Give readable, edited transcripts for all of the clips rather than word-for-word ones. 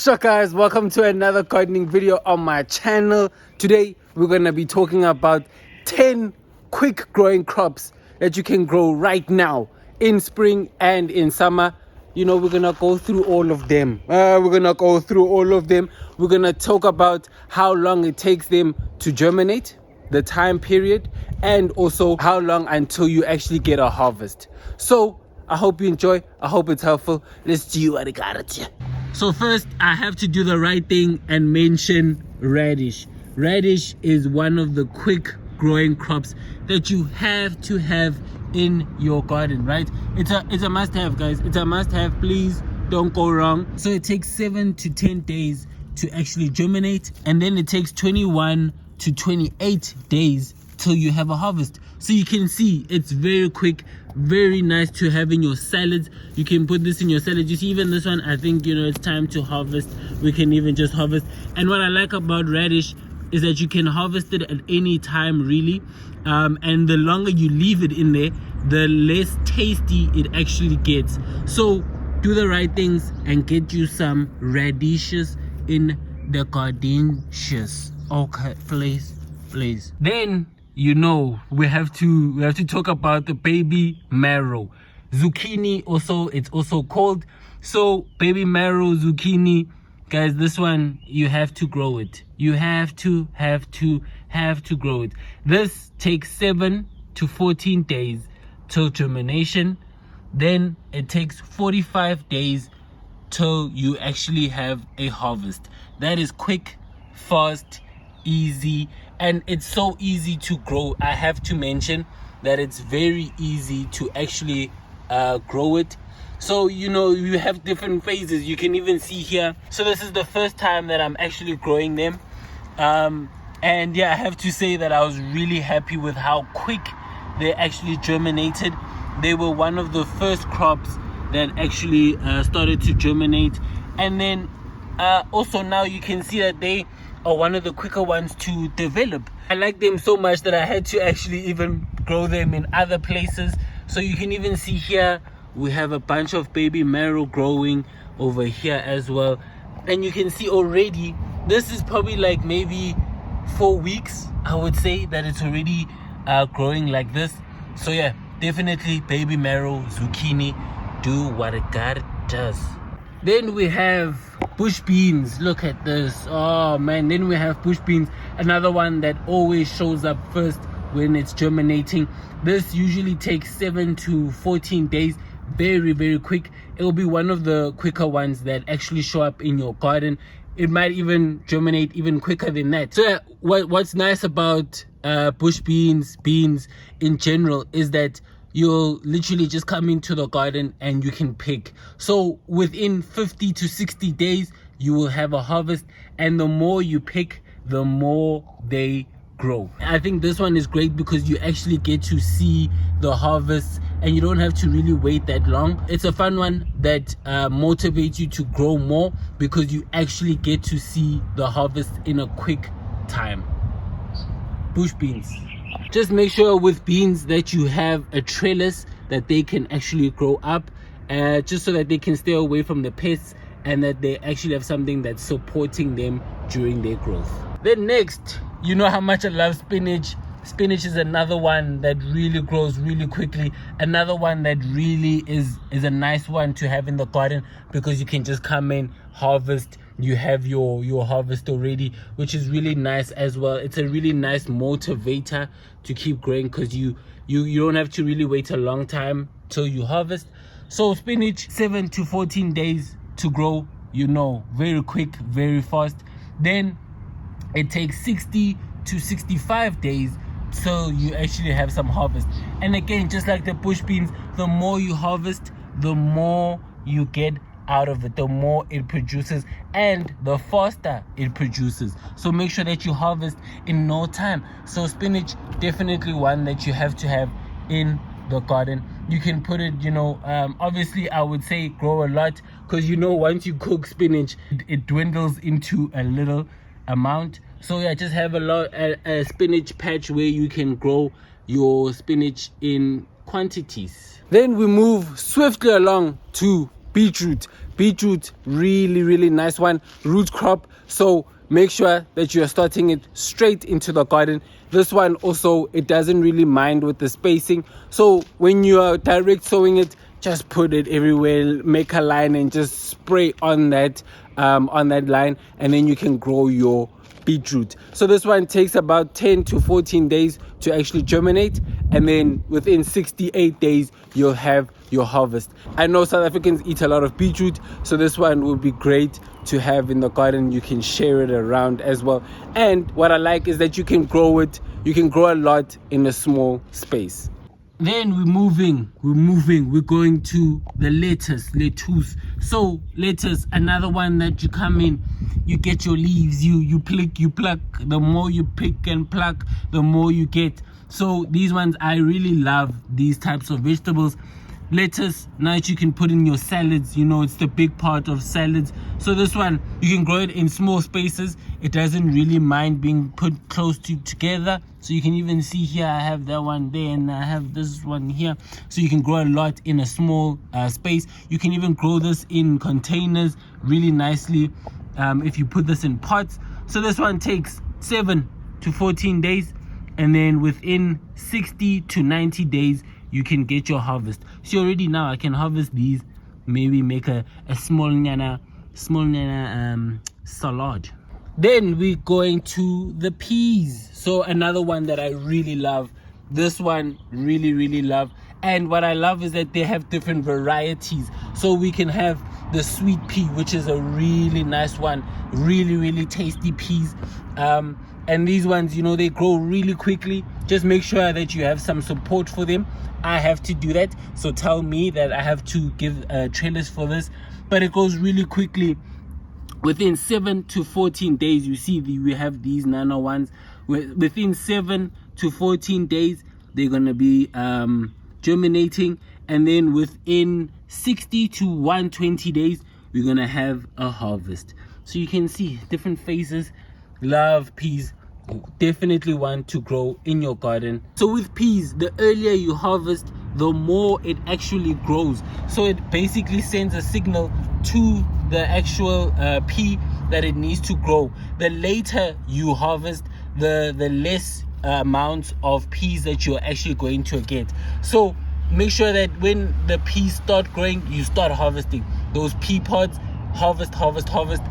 So guys, welcome to another gardening video on my channel. Today we're going to be talking about 10 quick growing crops that you can grow right now in spring and in summer. You know, we're going to go through all of them. We're going to talk about how long it takes them to germinate, the time period, and also how long until you actually get a harvest. So I hope you enjoy. I hope it's helpful. Let's do what I got. So first, I have to do the right thing and mention radish. Radish is one of the quick growing crops that you have to have in your garden, right? It's a must-have, guys. It's a must-have. Please don't go wrong. So it takes 7 to 10 days to actually germinate, and then it takes 21 to 28 days till you have a harvest. So you can see it's very quick, very nice to have in your salads. You can put this in your salad. You see, even this one, I think, you know, it's time to harvest. We can even just harvest. And what I like about radish is that you can harvest it at any time, really. And the longer you leave it in there, the less tasty it actually gets. So do the right things and get you some radishes in the garden. Okay, please. Then, you know, we have to talk about the baby marrow. Zucchini also, it's also called. So baby marrow, zucchini, guys, this one you have to grow it. You have to grow it. This takes 7 to 14 days till germination. Then it takes 45 days till you actually have a harvest. That is quick, fast, easy, and it's so easy to grow. I have to mention that it's very easy to actually grow it. So, you know, you have different phases. You can even see here. So this is the first time that I'm actually growing them. And yeah, I have to say that I was really happy with how quick they actually germinated. They were one of the first crops that actually started to germinate. And then also now you can see that they are one of the quicker ones to develop. I like them so much that I had to actually even grow them in other places. So you can even see here we have a bunch of baby marrow growing over here as well. And you can see already this is probably like maybe 4 weeks, I would say, that it's already growing like this. So yeah, definitely baby marrow, zucchini, do what it does. Then we have bush beans. Look at this. Oh man. Then we have bush beans, another one that always shows up first when it's germinating. This usually takes 7 to 14 days. Very quick. It will be one of the quicker ones that actually show up in your garden. It might even germinate even quicker than that. So what's nice about bush beans in general is that you'll literally just come into the garden and you can pick. So within 50 to 60 days you will have a harvest, and the more you pick, the more they grow. I think this one is great because you actually get to see the harvest and you don't have to really wait that long. It's a fun one that motivates you to grow more because you actually get to see the harvest in a quick time. Bush beans. Just make sure with beans that you have a trellis that they can actually grow up, just so that they can stay away from the pests and that they actually have something that's supporting them during their growth. Then next, you know how much I love spinach. Spinach is another one that really grows really quickly. Another one that really is a nice one to have in the garden because you can just come in, harvest. You have your harvest already, which is really nice as well. It's a really nice motivator to keep growing because you don't have to really wait a long time till you harvest. So spinach, 7 to 14 days to grow, you know, very quick, very fast. Then it takes 60 to 65 days till you actually have some harvest. And again, just like the bush beans, the more you harvest, the more you get out of it, the more it produces and the faster it produces. So make sure that you harvest in no time. So spinach, definitely one that you have to have in the garden. You can put it, you know, obviously I would say grow a lot because, you know, once you cook spinach, it dwindles into a little amount. So yeah, just have a spinach patch where you can grow your spinach in quantities. Then we move swiftly along to beetroot. Beetroot, really nice one, root crop. So make sure that you are starting it straight into the garden. This one also, it doesn't really mind with the spacing. So when you are direct sowing it, just put it everywhere, make a line and just spray on that line, and then you can grow your beetroot. So this one takes about 10 to 14 days to actually germinate, and then within 68 days you'll have your harvest. I know South Africans eat a lot of beetroot, so this one will be great to have in the garden. You can share it around as well, and what I like is that you can grow a lot in a small space. Then we're going to the lettuce. So lettuce, another one that you come in, you get your leaves, you pluck. The more you pick and pluck, the more you get. So these ones, I really love these types of vegetables. Lettuce, now that you can put in your salads, it's the big part of salads. So this one, you can grow it in small spaces. It doesn't really mind being put close together. So you can even see here, I have that one there and I have this one here. So you can grow a lot in a small space. You can even grow this in containers really nicely if you put this in pots. So this one takes 7 to 14 days, and then within 60 to 90 days you can get your harvest. So already now I can harvest these, maybe make a small nana salad. Then we're going to the peas. So another one that I really love. This one really love. And what I love is that they have different varieties. So we can have the sweet pea, which is a really nice one, really tasty peas. And these ones, they grow really quickly. Just make sure that you have some support for them. I have to do that, so tell me that I have to give trailers for this, but it goes really quickly. Within 7 to 14 days, you see we have these nano ones. Within 7 to 14 days they're gonna be germinating, and then within 60 to 120 days we're gonna have a harvest. So you can see different phases. Love peas, definitely want to grow in your garden. So with peas, the earlier you harvest, the more it actually grows. So it basically sends a signal to the actual pea that it needs to grow. The later you harvest, the less amount of peas that you're actually going to get. So make sure that when the peas start growing, you start harvesting those pea pods. Harvest,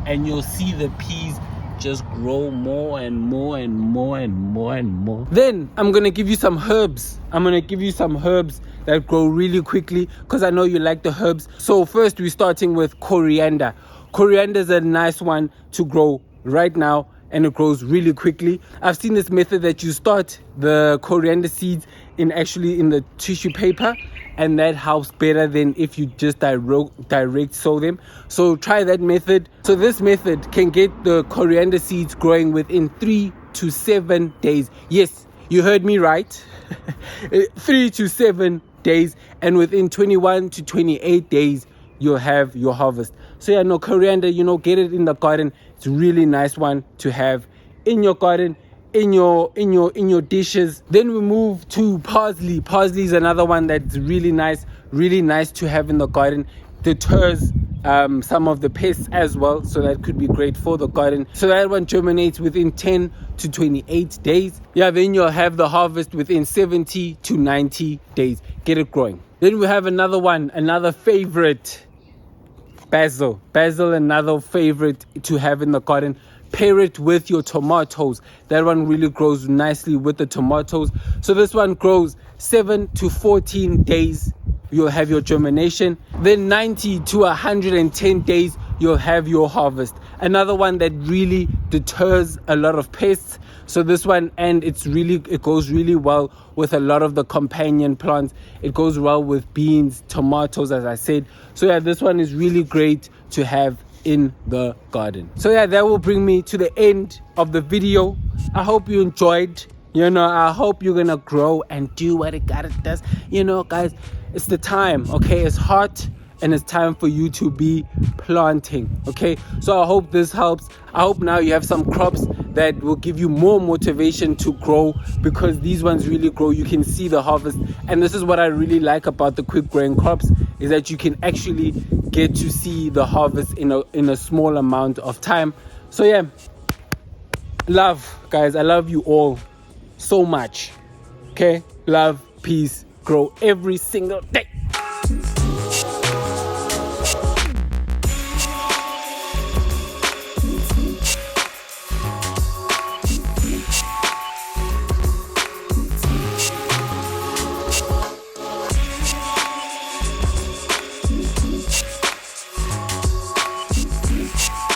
and you'll see the peas just grow more and more. Then I'm gonna give you some herbs. That grow really quickly, because I know you like the herbs. So first we're starting with coriander. Coriander is a nice one to grow right now, and it grows really quickly. I've seen this method that you start the coriander seeds in the tissue paper, and that helps better than if you just direct sow them. So try that method. So this method can get the coriander seeds growing within 3 to 7 days. Yes, you heard me right. 3 to 7 days, and within 21 to 28 days you'll have your harvest. So coriander, get it in the garden. It's a really nice one to have in your garden, in your dishes. Then we move to parsley. Parsley is another one that's really nice to have in the garden. Deters some of the pests as well, so that could be great for the garden. So that one germinates within 10 to 28 days. Then you'll have the harvest within 70 to 90 days. Get it growing. Then we have another favorite, basil. Another favorite to have in the garden. Pair it with your tomatoes. That one really grows nicely with the tomatoes. So this one grows 7 to 14 days. You'll have your germination. Then 90 to 110 days, you'll have your harvest. Another one that really deters a lot of pests. So this one, and it goes really well with a lot of the companion plants. It goes well with beans, tomatoes, as I said. So this one is really great to have in the garden. So that will bring me to the end of the video. I hope you enjoyed. I hope you're gonna grow and do what it does. Guys, it's the time, okay? It's hot and it's time for you to be planting, okay? So I hope this helps. I hope now you have some crops that will give you more motivation to grow, because these ones really grow. You can see the harvest, and this is what I really like about the quick growing crops. is that you can actually get to see the harvest in a small amount of time. So yeah, love, guys. I love you all so much. Okay, love, peace, grow every single day.